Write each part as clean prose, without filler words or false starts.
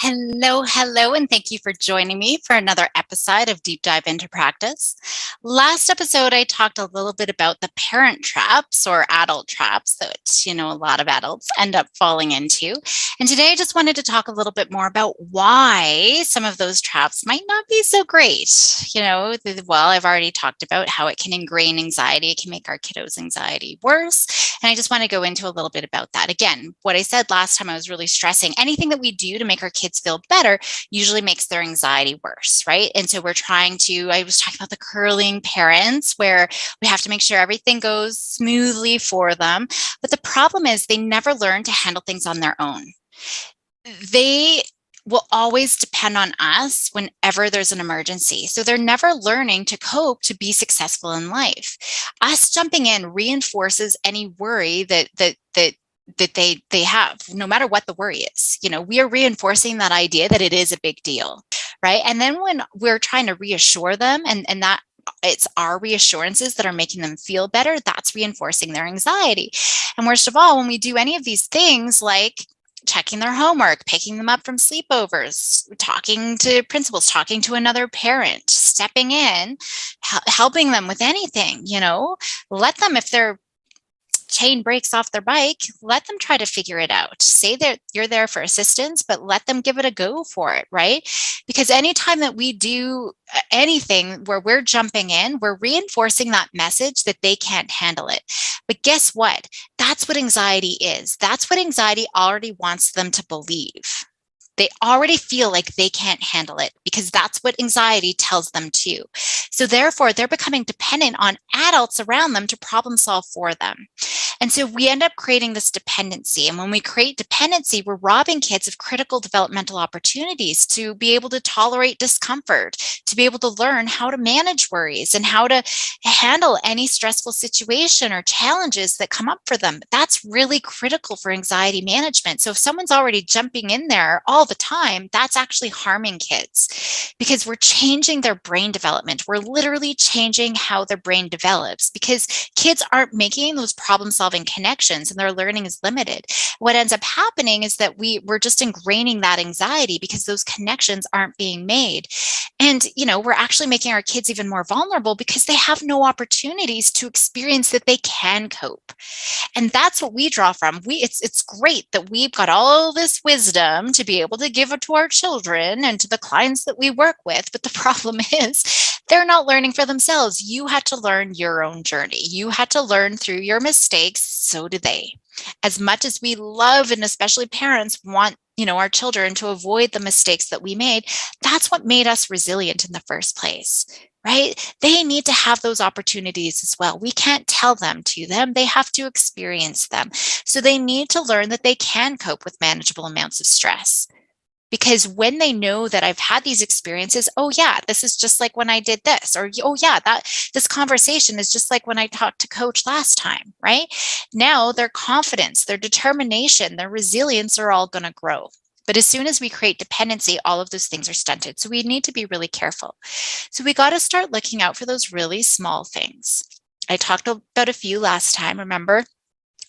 Hello, hello, and thank you for joining me for another episode of Deep Dive into Practice. Last episode, I talked a little bit about the parent traps or adult traps that, a lot of adults end up falling into. And today, I just wanted to talk a little bit more about why some of those traps might not be so great. I've already talked about how it can ingrain anxiety, it can make our kiddos' anxiety worse. And I just want to go into a little bit about that. Again, what I said last time, I was really stressing anything that we do to make our kids feel better usually makes their anxiety worse, right? And so I was talking about the curling parents where we have to make sure everything goes smoothly for them. But the problem is they never learn to handle things on their own. They will always depend on us whenever there's an emergency. So they're never learning to cope to be successful in life. Us jumping in reinforces any worry that they have, no matter what the worry is. We are reinforcing that idea that it is a big deal, right? And then when we're trying to reassure them and that it's our reassurances that are making them feel better, that's reinforcing their anxiety. And worst of all, when we do any of these things like checking their homework, picking them up from sleepovers, talking to principals, talking to another parent, stepping in, helping them with anything, let them, if they're chain breaks off their bike, let them try to figure it out. Say that you're there for assistance, but let them give it a go for it, right? Because anytime that we do anything where we're jumping in, we're reinforcing that message that they can't handle it. But guess what? That's what anxiety is. That's what anxiety already wants them to believe. They already feel like they can't handle it because that's what anxiety tells them to. So therefore, they're becoming dependent on adults around them to problem solve for them. And so we end up creating this dependency. And when we create dependency, we're robbing kids of critical developmental opportunities to be able to tolerate discomfort, to be able to learn how to manage worries and how to handle any stressful situation or challenges that come up for them. That's really critical for anxiety management. So if someone's already jumping in there all the time, that's actually harming kids because we're changing their brain development. We're literally changing how their brain develops because kids aren't making those problem solving connections and their learning is limited. What ends up happening is that we're just ingraining that anxiety because those connections aren't being made. And, we're actually making our kids even more vulnerable because they have no opportunities to experience that they can cope. And that's what we draw from. It's great that we've got all this wisdom to be able to give it to our children and to the clients that we work with. But the problem is they're not learning for themselves. You had to learn your own journey. You had to learn through your mistakes. So did they. As much as we love, and especially parents want, our children to avoid the mistakes that we made, that's what made us resilient in the first place. Right? They need to have those opportunities as well. We can't tell them to them. They have to experience them. So they need to learn that they can cope with manageable amounts of stress. Because when they know that I've had these experiences, oh yeah, this is just like when I did this, or oh yeah, that this conversation is just like when I talked to coach last time, right? Now their confidence, their determination, their resilience are all going to grow. But as soon as we create dependency, all of those things are stunted. So we need to be really careful. So we got to start looking out for those really small things. I talked about a few last time, remember?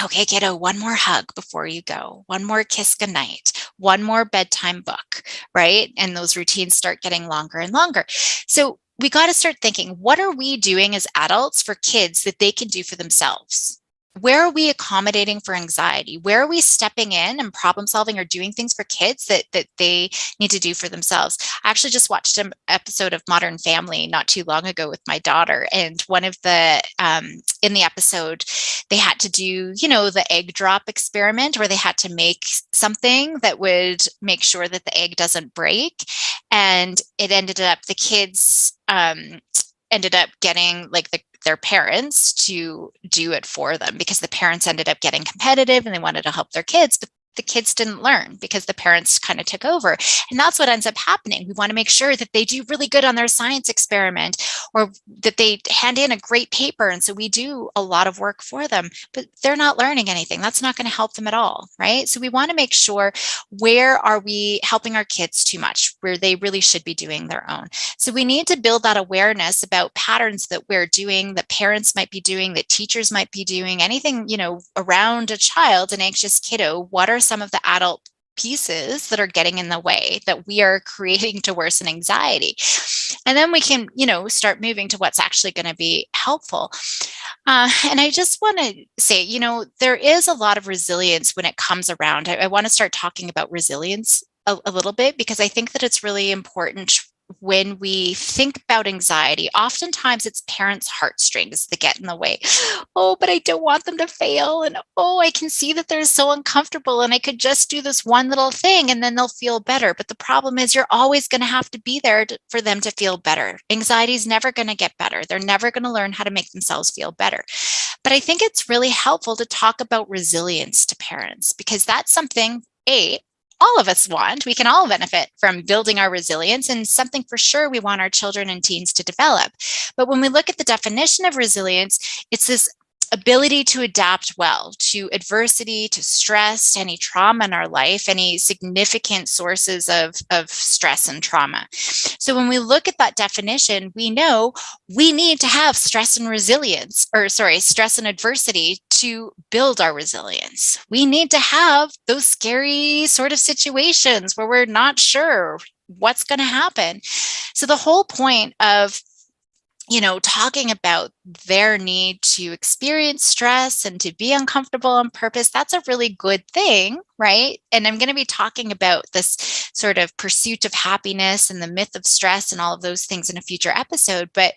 Okay, kiddo, one more hug before you go, one more kiss goodnight, one more bedtime book, right? And those routines start getting longer and longer. So we got to start thinking, what are we doing as adults for kids that they can do for themselves? Where are we accommodating for anxiety? Where are we stepping in and problem solving or doing things for kids that they need to do for themselves? I actually just watched an episode of Modern Family not too long ago with my daughter. And one of in the episode, they had to do, the egg drop experiment where they had to make something that would make sure that the egg doesn't break. And it ended up, the kids ended up getting their parents to do it for them because the parents ended up getting competitive and they wanted to help their kids, but the kids didn't learn because the parents kind of took over. And that's what ends up happening. We want to make sure that they do really good on their science experiment or that they hand in a great paper. And so we do a lot of work for them, but they're not learning anything. That's not going to help them at all, right? So we want to make sure, where are we helping our kids too much, where they really should be doing their own. So we need to build that awareness about patterns that we're doing, that parents might be doing, that teachers might be doing, anything, around a child, an anxious kiddo. What are some of the adult pieces that are getting in the way that we are creating to worsen anxiety. And then we can, start moving to what's actually going to be helpful. And I just want to say, there is a lot of resilience when it comes around. I want to start talking about resilience a little bit, because I think that it's really important when we think about anxiety. Oftentimes it's parents' heartstrings that get in the way. Oh, but I don't want them to fail. And oh, I can see that they're so uncomfortable and I could just do this one little thing and then they'll feel better. But the problem is you're always going to have to be there for them to feel better. Anxiety is never going to get better. They're never going to learn how to make themselves feel better. But I think it's really helpful to talk about resilience to parents, because that's something, all of us want. We can all benefit from building our resilience, and something for sure we want our children and teens to develop. But when we look at the definition of resilience, it's this ability to adapt well to adversity, to stress, to any trauma in our life, any significant sources of stress and trauma. So when we look at that definition, we know we need to have stress and stress and adversity to build our resilience. We need to have those scary sort of situations where we're not sure what's going to happen. So the whole point of talking about their need to experience stress and to be uncomfortable on purpose, that's a really good thing, right? And I'm going to be talking about this sort of pursuit of happiness and the myth of stress and all of those things in a future episode. But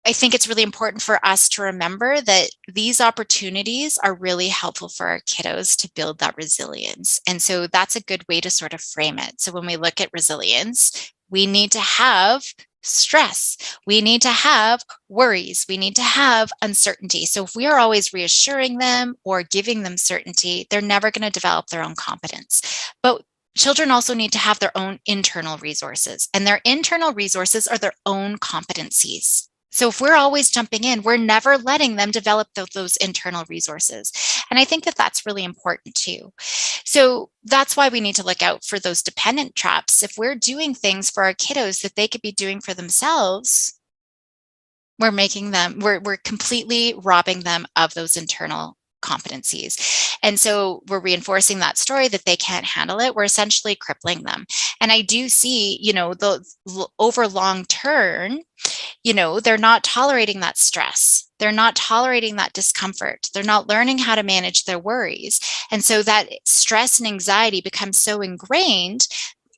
I think it's really important for us to remember that these opportunities are really helpful for our kiddos to build that resilience. And so that's a good way to sort of frame it. So when we look at resilience, we need to have stress. We need to have worries. We need to have uncertainty. So if we are always reassuring them or giving them certainty, they're never going to develop their own competence. But children also need to have their own internal resources, and their internal resources are their own competencies. So if we're always jumping in, we're never letting them develop those internal resources. And I think that that's really important too. So that's why we need to look out for those dependent traps. If we're doing things for our kiddos that they could be doing for themselves, we're completely robbing them of those internal competencies. And so we're reinforcing that story that they can't handle it. We're essentially crippling them. And I do see, over long term, they're not tolerating that stress. They're not tolerating that discomfort. They're not learning how to manage their worries. And so that stress and anxiety becomes so ingrained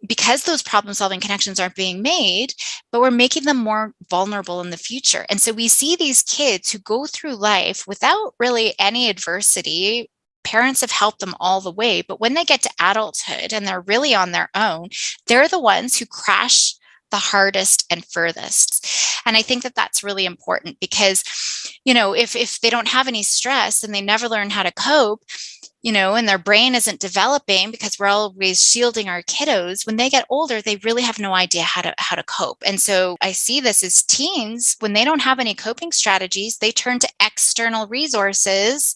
because those problem-solving connections aren't being made, but we're making them more vulnerable in the future. And so we see these kids who go through life without really any adversity. Parents have helped them all the way, but when they get to adulthood and they're really on their own, they're the ones who crash the hardest and furthest. And I think that that's really important because, if they don't have any stress and they never learn how to cope, and their brain isn't developing because we're always shielding our kiddos, when they get older, they really have no idea how to cope. And so I see this as teens, when they don't have any coping strategies, they turn to external resources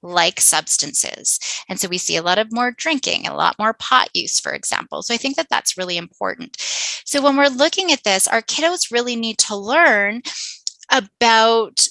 like substances. And so we see a lot of more drinking, a lot more pot use, for example. So I think that that's really important. So when we're looking at this, our kiddos really need to learn about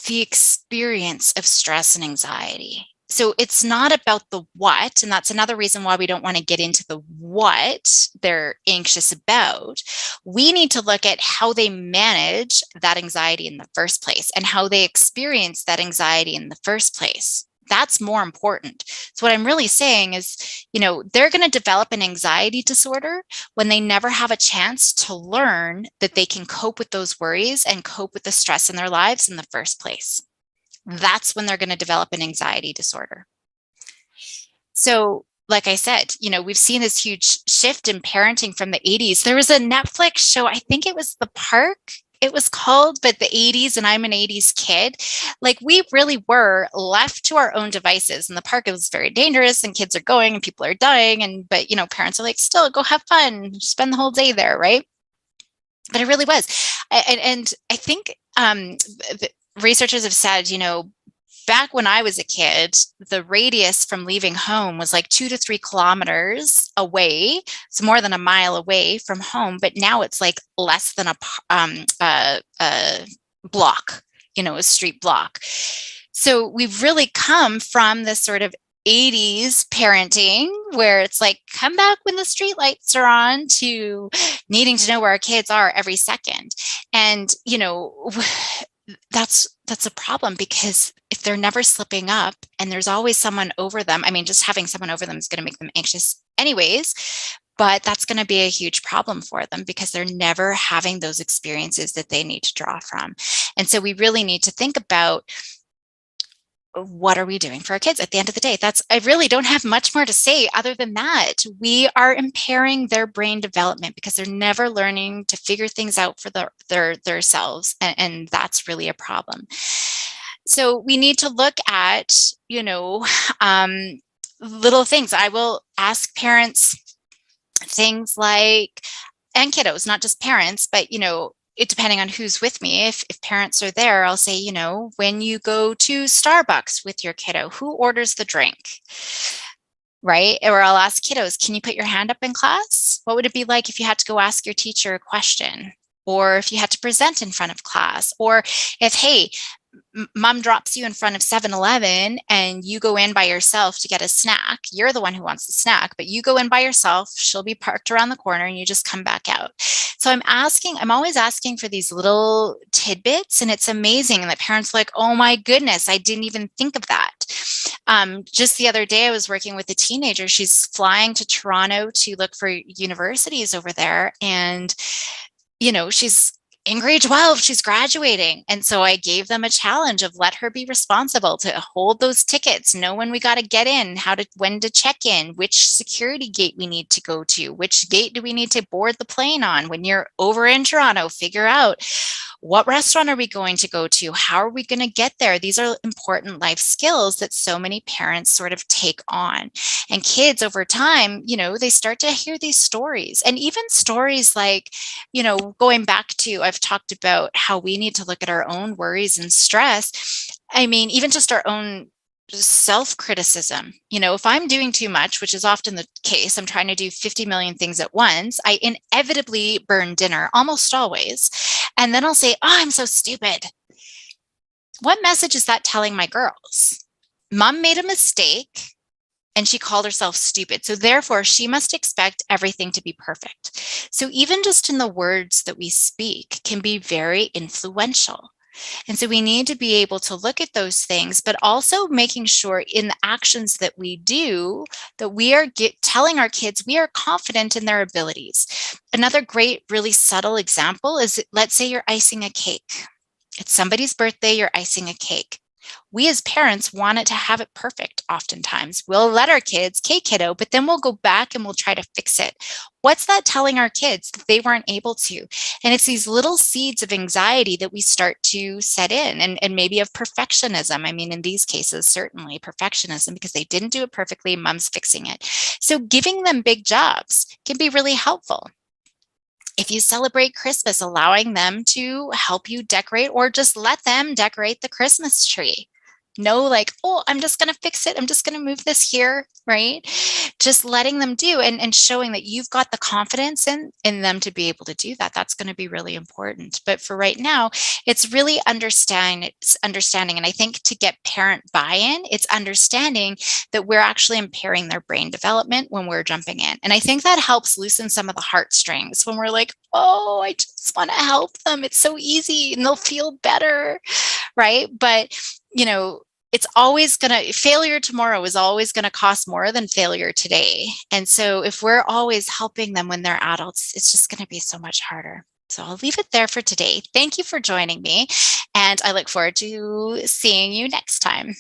the experience of stress and anxiety. So it's not about the what, and that's another reason why we don't want to get into the what they're anxious about. We need to look at how they manage that anxiety in the first place and how they experience that anxiety in the first place. That's more important. So what I'm really saying is, they're going to develop an anxiety disorder when they never have a chance to learn that they can cope with those worries and cope with the stress in their lives in the first place. That's when they're going to develop an anxiety disorder. So, like I said, we've seen this huge shift in parenting from the 80s. There was a Netflix show, I think it was The Park, it was called, but the 80s, and I'm an 80s kid. Like, we really were left to our own devices. In the park, it was very dangerous and kids are going and people are dying. But, parents are like, still go have fun, spend the whole day there, right? But it really was. And I think researchers have said, back when I was a kid, the radius from leaving home was like 2 to 3 kilometers away. It's more than a mile away from home, but now it's like less than a block, a street block. So we've really come from this sort of 80s parenting where it's like, come back when the street lights are on, to needing to know where our kids are every second. And, that's a problem, because if they're never slipping up and there's always someone over them, I mean, just having someone over them is going to make them anxious anyways, but that's going to be a huge problem for them because they're never having those experiences that they need to draw from. And so we really need to think about, what are we doing for our kids at the end of the day? I really don't have much more to say other than that. We are impairing their brain development because they're never learning to figure things out for their selves. And that's really a problem. So we need to look at, um, little things. I will ask parents things like, and kiddos, not just parents, but, it depending on who's with me. If parents are there, I'll say, when you go to Starbucks with your kiddo, who orders the drink? Right? Or I'll ask kiddos, can you put your hand up in class? What would it be like if you had to go ask your teacher a question? Or if you had to present in front of class? Or if, hey, mom drops you in front of 7-Eleven and you go in by yourself to get a snack. You're the one who wants the snack, but you go in by yourself. She'll be parked around the corner and you just come back out. So I'm always asking for these little tidbits, and it's amazing. And the parents are like, oh my goodness, I didn't even think of that. Just the other day, I was working with a teenager. She's flying to Toronto to look for universities over there. And, she's in grade 12, she's graduating. And so I gave them a challenge of let her be responsible to hold those tickets, know when we got to get in, when to check in, which security gate we need to go to, which gate do we need to board the plane on. When you're over in Toronto, figure out, what restaurant are we going to go to? How are we going to get there? These are important life skills that so many parents sort of take on. And kids over time, they start to hear these stories, and even stories like, going back to, I've talked about how we need to look at our own worries and stress. I mean, even just our own self-criticism. If I'm doing too much, which is often the case, I'm trying to do 50 million things at once, I inevitably burn dinner almost always. And then I'll say, oh, I'm so stupid. What message is that telling my girls? Mom made a mistake and she called herself stupid. So therefore, she must expect everything to be perfect. So even just in the words that we speak can be very influential. And so we need to be able to look at those things, but also making sure in the actions that we do, that we are telling our kids we are confident in their abilities. Another great, really subtle example is, let's say you're icing a cake. It's somebody's birthday, you're icing a cake. We as parents want it to have it perfect oftentimes. We'll let our kids, okay, kiddo, but then we'll go back and we'll try to fix it. What's that telling our kids? That they weren't able to. And it's these little seeds of anxiety that we start to set in, and maybe of perfectionism. I mean, in these cases, certainly perfectionism, because they didn't do it perfectly, mom's fixing it. So giving them big jobs can be really helpful. If you celebrate Christmas, allowing them to help you decorate, or just let them decorate the Christmas tree. No, like, oh, I'm just going to fix it. I'm just going to move this here, right? Just letting them do, and showing that you've got the confidence in them to be able to do that. That's going to be really important. But for right now, it's really understanding. And I think to get parent buy-in, it's understanding that we're actually impairing their brain development when we're jumping in. And I think that helps loosen some of the heartstrings when we're like, oh, I just want to help them. It's so easy and they'll feel better, right? But it's always failure tomorrow is always going to cost more than failure today. And so if we're always helping them when they're adults, it's just going to be so much harder. So I'll leave it there for today. Thank you for joining me, and I look forward to seeing you next time.